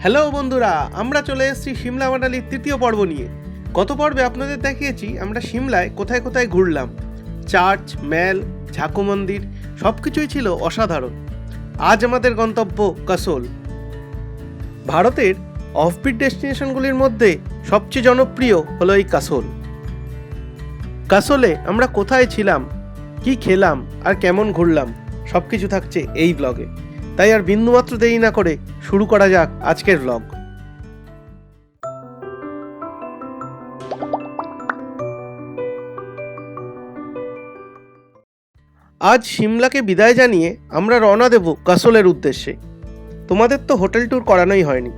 Hello বন্ধুরা, আমরা চলে এসেছি সিমলা মানালির তৃতীয় পর্ব নিয়ে। গত পর্বে আপনাদের দেখিয়েছি আমরা সিমলায় কোথায় কোথায় ঘুরলাম। চার্চ, ম্যাল, ঝাকু মন্দির সব কিছুই ছিল অসাধারণ। আজ আমাদের গন্তব্য কাসোল। ভারতের অফবিট ডেস্টিনেশনগুলির মধ্যে সবচেয়ে জনপ্রিয় হলো এই কাসোল। কাসোলে আমরা কোথায় ছিলাম, কি খেলাম আর কেমন ঘুরলাম সব কিছু থাকছে এই ব্লগে। তাই আর বিন্দুমাত্র দেরি না করে শুরু করা যাক আজকের ব্লগ। আজ সিমলাকে বিদায় জানিয়ে আমরা রওনা দেব কাসোলের উদ্দেশ্যে। তোমাদের তো হোটেল ট্যুর করানোই হয়নি।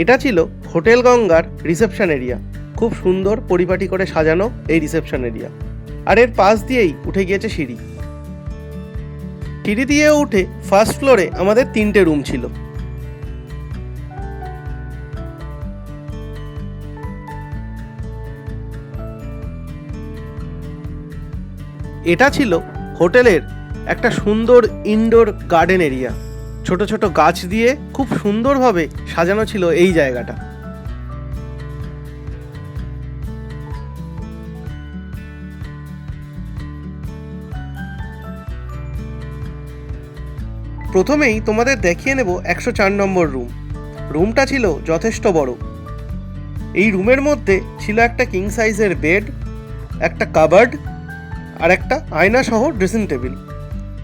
এটা ছিল হোটেল গঙ্গার রিসেপশন এরিয়া। খুব সুন্দর পরিপাটি করে সাজানো এই রিসেপশন এরিয়া, আর এর পাশ দিয়েই উঠে গিয়েছে সিঁড়ি। সিঁড়ি দিয়ে উঠে ফার্স্ট ফ্লোরে আমাদের 3টে রুম ছিল। এটা ছিল হোটেলের একটা সুন্দর ইনডোর গার্ডেন এরিয়া। ছোট ছোট গাছ দিয়ে খুব সুন্দরভাবে সাজানো ছিল এই জায়গাটা। প্রথমেই তোমাদের দেখিয়ে নেব 104 নম্বর রুম। রুমটা ছিল যথেষ্ট বড়। এই রুমের মধ্যে ছিল একটা কিং সাইজের বেড, একটা কাবার্ড আর একটা আয়না সহ ড্রেসিং টেবিল।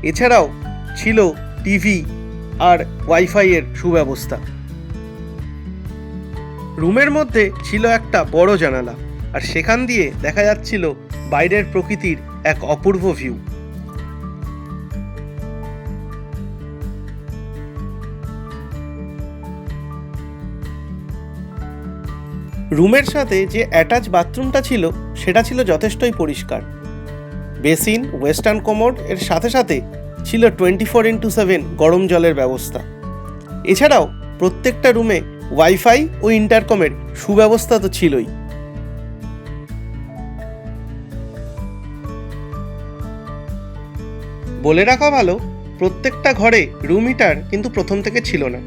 এছাড়াও ছিল টিভি আর ওয়াইফাই এর সুব্যবস্থা। রুমের মধ্যে ছিল একটা বড় জানালা, আর সেখান দিয়ে দেখা যাচ্ছিল বাইরের প্রকৃতির এক অপূর্ব ভিউ। রুমের সাথে যে অ্যাটাচ বাথরুমটা ছিল সেটা ছিল যথেষ্টই পরিষ্কার। বেসিন, ওয়েস্টার্ন কোমোড এর সাথে সাথে ছিল 24x7 গরম জলের ব্যবস্থা। এছাড়াও প্রত্যেকটা রুমে ওয়াইফাই ও ইন্টারকমের সুব্যবস্থা তো ছিলই। বলে রাখা ভালো, প্রত্যেকটা ঘরে রুম হিটার কিন্তু প্রথম থেকে ছিল না।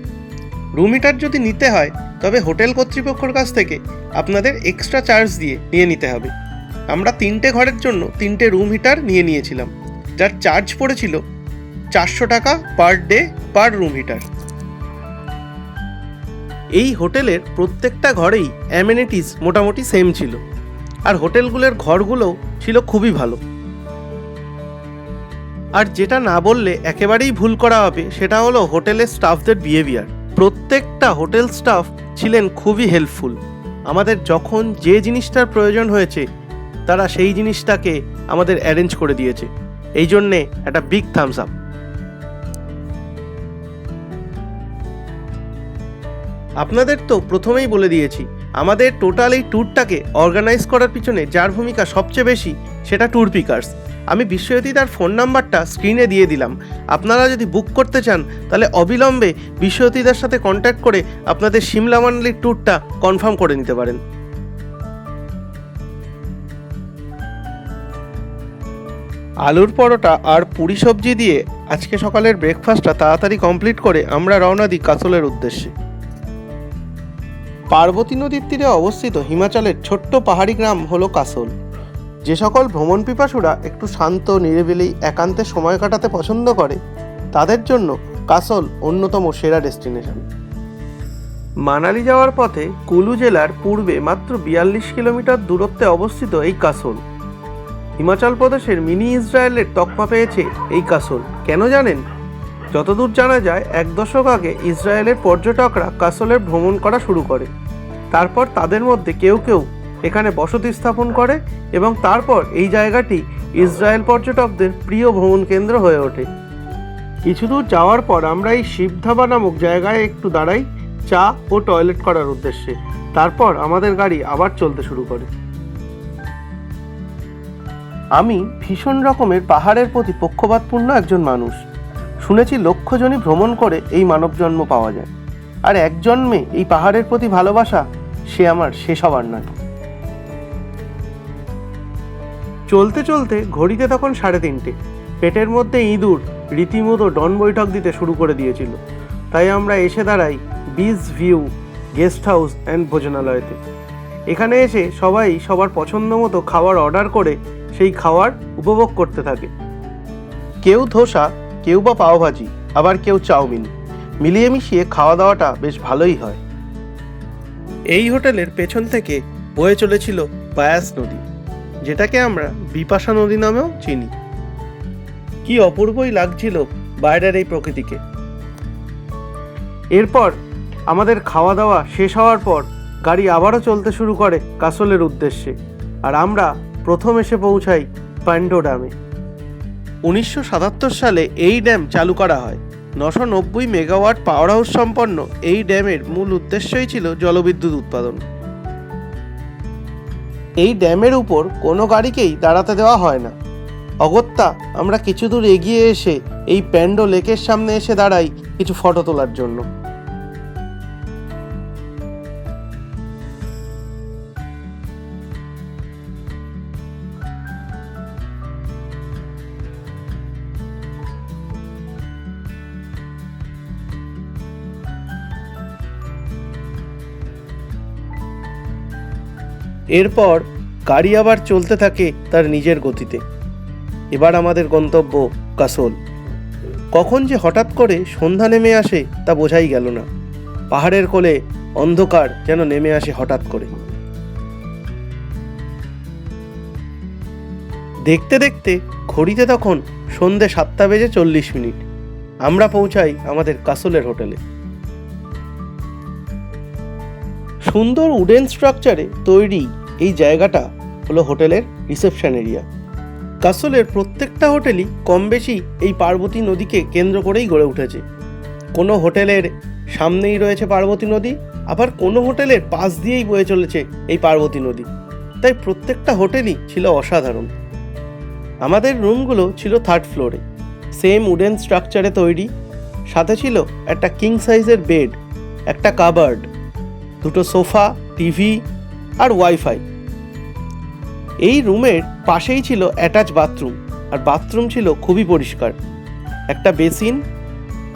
রুম হিটার যদি নিতে হয় তবে হোটেল কর্তৃপক্ষের কাছ থেকে আপনাদের এক্সট্রা চার্জ দিয়ে নিয়ে নিতে হবে। আমরা 3টে ঘরের জন্য 3টে রুম হিটার নিয়েছিলাম, যার চার্জ পড়েছিল 400 টাকা per day per room heater. এই হোটেলের প্রত্যেকটা ঘরেই অ্যামেনিটিস মোটামুটি সেম ছিল, আর হোটেলগুলোর ঘরগুলোও ছিল খুবই ভালো। আর যেটা না বললে একেবারেই ভুল করা হবে সেটা হলো হোটেলের স্টাফদের বিহেভিয়ার। প্রত্যেকটা হোটেল স্টাফ ছিলেন খুবই হেল্পফুল। আমাদের যখন যে জিনিসটার প্রয়োজন হয়েছে তারা সেই জিনিসটাকে আমাদের অ্যারেঞ্জ করে দিয়েছে। এই জন্যে একটা বিগ থামস আপ। আপনাদের তো প্রথমেই বলে দিয়েছি, আমাদের টোটাল এই ট্যুরটাকে অর্গানাইজ করার পিছনে যার ভূমিকা সবচেয়ে বেশি সেটা ট্যুর পিকার্স। আমি বিশ্বজ্যোতি তার ফোন নাম্বারটা স্ক্রিনে দিয়ে দিলাম। আপনারা যদি বুক করতে চান তাহলে অবিলম্বে বিশ্বজ্যোতিদার সাথে কন্ট্যাক্ট করে আপনাদের সিমলা মানালির ট্যুরটা কনফার্ম করে নিতে পারেন। আলুর পরোটা আর পুরি সবজি দিয়ে আজকে সকালের ব্রেকফাস্টটা তাড়াতাড়ি কমপ্লিট করে আমরা রওনা দিই কাসোলের উদ্দেশ্যে। পার্বতী নদীর তীরে অবস্থিত হিমাচলের ছোট্ট পাহাড়ি গ্রাম হলো কাসোল। যে সকল ভ্রমণ পিপাসুরা একটু শান্ত, নিরিবিলি, একান্তে সময় কাটাতে পছন্দ করে তাদের জন্য কাসোল অন্যতম সেরা ডেস্টিনেশন। মানালি যাওয়ার পথে কুলু জেলার পূর্বে মাত্র 42 কিলোমিটার দূরত্বে অবস্থিত এই কাসোল। হিমাচল প্রদেশের মিনি ইসরায়েলের তকমা পেয়েছে এই কাসোল। কেন জানেন? যতদূর জানা যায় 1 দশক আগে ইসরায়েলের পর্যটকরা কাসোলের ভ্রমণ করা শুরু করে। তারপর তাদের মধ্যে কেউ কেউ এখানে বসতি স্থাপন করে এবং তারপর এই জায়গাটি ইসরায়েল পর্যটকদের প্রিয় ভ্রমণ কেন্দ্র হয়ে ওঠে। কিছু দূর যাওয়ার পর আমরা এই শিবধাবা নামক জায়গায় একটু দাঁড়াই চা ও টয়লেট করার উদ্দেশ্যে। তারপর আমাদের গাড়ি আবার চলতে শুরু করে। আমি ভীষণ রকমের পাহাড়ের প্রতি পক্ষপাতপূর্ণ একজন মানুষ। শুনেছি লক্ষজনই ভ্রমণ করে এই মানব জন্ম পাওয়া যায়, আর এক জন্মে এই পাহাড়ের প্রতি ভালোবাসা সে আমার শেষ হবার নয়। চলতে চলতে ঘড়িতে তখন 3:30। পেটের মধ্যে ইঁদুর রীতিমতো ডন বৈঠক দিতে শুরু করে দিয়েছিল। তাই আমরা এসে দাঁড়াই beach view guest house and ভোজনালয়তে। এখানে এসে সবাই সবার পছন্দ মতো খাবার অর্ডার করে সেই খাবার উপভোগ করতে থাকে। কেউ ধোসা, কেউ বা পাওভাজি, আবার কেউ চাউমিন, মিলিয়ে মিশিয়ে খাওয়া দাওয়াটা বেশ ভালোই হয়। এই হোটেলের পেছন থেকে বয়ে চলেছিল বায়াস নদী, যেটাকে আমরা বিপাশা নদী নামেও চিনি। কি অপূর্বই লাগছিল বাইরের এই প্রকৃতিকে। এরপর আমাদের খাওয়া দাওয়া শেষ হওয়ার পর গাড়ি আবারও চলতে শুরু করে কাসলের উদ্দেশ্যে, আর আমরা প্রথম এসে পৌঁছাই প্যান্ডো ড্যামে। 1977 সালে এই ড্যাম চালু করা হয়। 990 মেগাওয়াট পাওয়ার হাউস সম্পন্ন এই ড্যামের মূল উদ্দেশ্যই ছিল জলবিদ্যুৎ উৎপাদন। এই ড্যামের উপর কোনো গাড়িকেই দাঁড়াতে দেওয়া হয় না। অগত্যা আমরা কিছু দূর এগিয়ে এসে এই প্যান্ডো লেকের সামনে এসে দাঁড়াই কিছু ফটো তোলার জন্য। এরপর গাড়ি আবার চলতে থাকে তার নিজের গতিতে। এবার আমাদের গন্তব্য কাসল। কখন যে হঠাৎ করে সন্ধ্যা নেমে আসে তা বোঝাই গেল না। পাহাড়ের কোলে অন্ধকার যেন নেমে আসে হঠাৎ করে। দেখতে দেখতে ঘড়িতে তখন সন্ধে 7:40। আমরা পৌঁছাই আমাদের কাসলের হোটেলে। সুন্দর উডেন স্ট্রাকচারে তৈরি এই জায়গাটা হলো হোটেলের রিসেপশন এরিয়া। কাসলের প্রত্যেকটা হোটেলই কম বেশি এই পার্বতী নদীকে কেন্দ্র করেই গড়ে উঠেছে। কোনো হোটেলের সামনেই রয়েছে পার্বতী নদী, আবার কোনো হোটেলের পাশ দিয়েই বয়ে চলেছে এই পার্বতী নদী। তাই প্রত্যেকটা হোটেলই ছিল অসাধারণ। আমাদের রুমগুলো ছিল 3rd ফ্লোরে, সেম উডেন স্ট্রাকচারে তৈরি। সাথে ছিল একটা কিং সাইজের বেড, একটা কাবার্ড, 2টো সোফা, টিভি আর ওয়াইফাই। এই রুমের পাশেই ছিল অ্যাটাচ বাথরুম, আর বাথরুম ছিল খুবই পরিষ্কার। একটা বেসিন,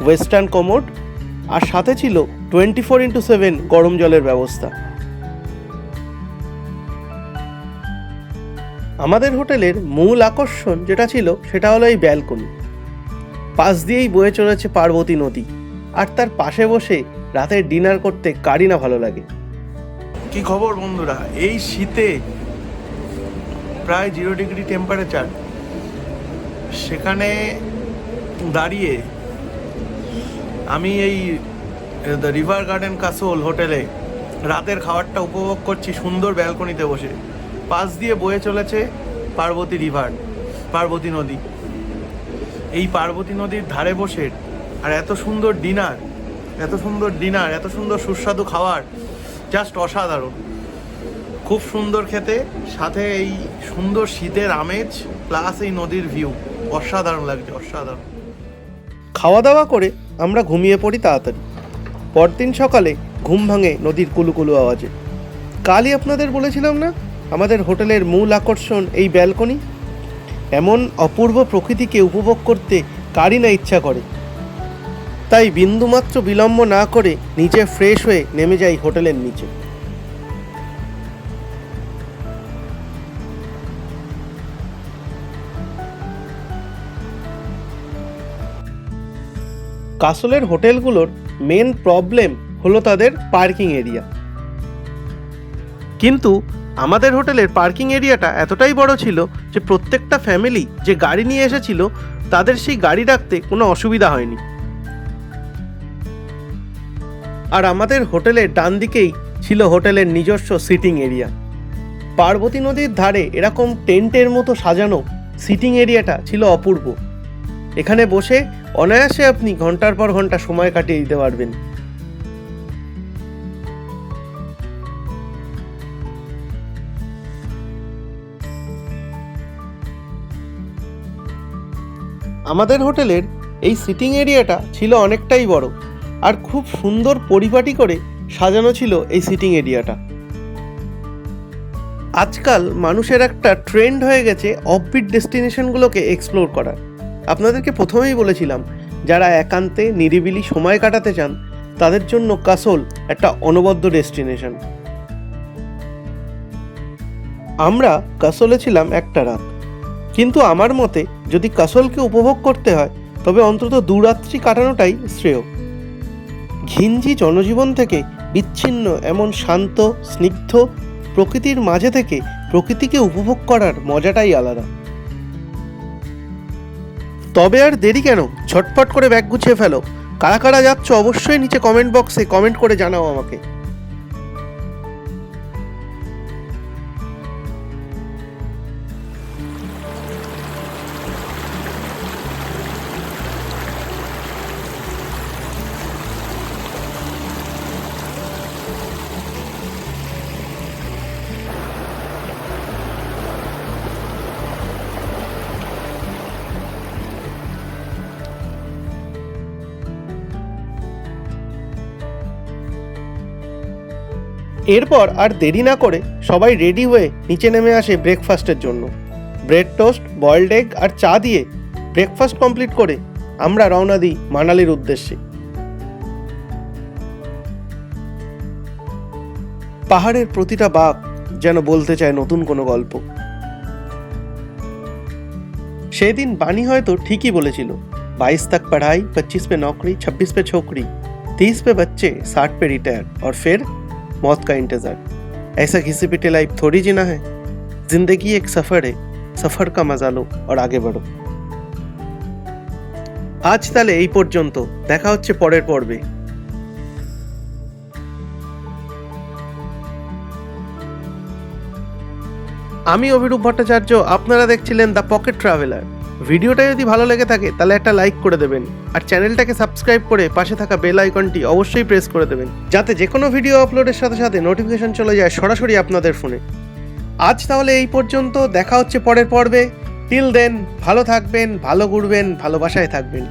ওয়েস্টার্ন কমোড, আর সাথে ছিল 24x7 গরম জলের ব্যবস্থা। আমাদের হোটেলের মূল আকর্ষণ যেটা ছিল সেটা হলো এই ব্যালকনি। পাশ দিয়েই বয়ে চলেছে পার্বতী নদী, আর তার পাশে বসে রাতের ডিনার করতে কারই না ভালো লাগে। কি খবর বন্ধুরা? এই শীতে প্রায় 0 ডিগ্রি টেম্পারেচার, সেখানে দাঁড়িয়ে আমি এই দ্য রিভার গার্ডেন কাসল হোটেলে রাতের খাবারটা উপভোগ করছি সুন্দর ব্যালকনিতে বসে। পাশ দিয়ে বয়ে চলেছে পার্বতী রিভার, পার্বতী নদী। এই পার্বতী নদীর ধারে বসে আর এত সুন্দর ডিনার, এত সুন্দর সুস্বাদু খাবার, জাস্ট অসাধারণ। খুব সুন্দর খেতে, সাথে এই সুন্দর শীতের আমেজ প্লাস এই নদীর ভিউ, অসাধারণ লাগছে, অসাধারণ। খাওয়া দাওয়া করে আমরা ঘুমিয়ে পড়ি তাড়াতাড়ি। পরদিন সকালে ঘুম ভাঙে নদীর কুলুকুলু আওয়াজে। কালই আপনাদের বলেছিলাম না আমাদের হোটেলের মূল আকর্ষণ এই ব্যালকনি। এমন অপূর্ব প্রকৃতিকে উপভোগ করতে কারই না ইচ্ছা করে। তাই বিন্দুমাত্র বিলম্ব না করে নিচে ফ্রেশ হয়ে নেমে যাই হোটেলের নিচে। কাসলের হোটেলগুলোর মেন প্রবলেম হলো তাদের পার্কিং এরিয়া। কিন্তু আমাদের হোটেলের পার্কিং এরিয়াটা এতটাই বড় ছিল যে প্রত্যেকটা ফ্যামিলি যে গাড়ি নিয়ে এসেছিল তাদের সেই গাড়ি রাখতে কোনো অসুবিধা হয়নি। আর আমাদের হোটেলের ডান দিকেই ছিল হোটেলের নিজস্ব সিটিং এরিয়া। পার্বতী নদীর ধারে এরকম টেন্টের মতো সাজানো সিটিং এরিয়াটা ছিল অপূর্ব। এখানে বসে অনায়াসে আপনি ঘন্টার পর ঘন্টা সময় কাটিয়ে দিতে পারবেন। আমাদের হোটেলের এই সিটিং এরিয়াটা ছিল অনেকটাই বড়, আর খুব সুন্দর পরিপাটি করে সাজানো ছিল এই সিটিং এরিয়াটা। আজকাল মানুষের একটা ট্রেন্ড হয়ে গেছে অফবিট ডেস্টিনেশনগুলোকে এক্সপ্লোর করার। আপনাদেরকে প্রথমেই বলেছিলাম, যারা একান্তে নিরিবিলি সময় কাটাতে চান তাদের জন্য কাসোল একটা অনবদ্য ডেস্টিনেশন। আমরা কাসোলে ছিলাম একটা রাত, কিন্তু আমার মতে যদি কাসোলকে উপভোগ করতে হয় তবে অন্তত 2 রাত্রি কাটানোটাই শ্রেয়। ঘিঞ্জি জনজীবন থেকে বিচ্ছিন্ন এমন শান্ত স্নিগ্ধ প্রকৃতির মাঝে থেকে প্রকৃতিকে উপভোগ করার মজাটাই আলাদা। তবে আর দেরি কেন, ঝটপট করে ব্যাগ গুছিয়ে ফেলো। কারা কারা যাচ্ছ অবশ্যই নিচে কমেন্ট বক্সে কমেন্ট করে জানাও আমাকে। এরপর আর দেরি না করে সবাই রেডি হয়ে নিচে নেমে আসে ব্রেকফাস্টের জন্য। ব্রেড টোস্ট, বয়েলড এগ আর চা দিয়ে ব্রেকফাস্ট কমপ্লিট করে আমরা রওনা দিই মানালির উদ্দেশ্যে। পাহাড়ের প্রতিটা বাঁক যেন বলতে চায় নতুন কোনো গল্প। সেই দিন বানি হয়তো ঠিকই বলেছিল, 22 तक पढ़ाई, 25 पे नौकरी, 26 पे छोकरी, 30 पे बच्चे, 60 पे रिटायर और फिर मौत का इंतजार। ऐसा घिसी पिटी लाइफ थोड़ी जीना है। जिंदगी एक सफर है, सफर का मजा लो और आगे बढ़ो। আজ তাহলে এই পর্যন্ত, দেখা হচ্ছে পরের পর্বে। আমি অভিরূপ ভট্টাচার্য, আপনারা দেখছিলেন দ্য পকেট ট্রাভেলার। ভিডিওটা যদি ভালো লেগে থাকে তাহলে একটা লাইক করে দেবেন, আর চ্যানেলটাকে সাবস্ক্রাইব করে পাশে থাকা বেল আইকনটি অবশ্যই প্রেস করে দেবেন, যাতে যে কোনো ভিডিও আপলোডের সাথে সাথে নোটিফিকেশন চলে যায় সরাসরি আপনাদের ফোনে। আজ তাহলে এই পর্যন্ত, দেখা হচ্ছে পরের পর্বে। টিল দেন ভালো থাকবেন, ভালো ঘুরবেন, ভালোবাসায় থাকবেন।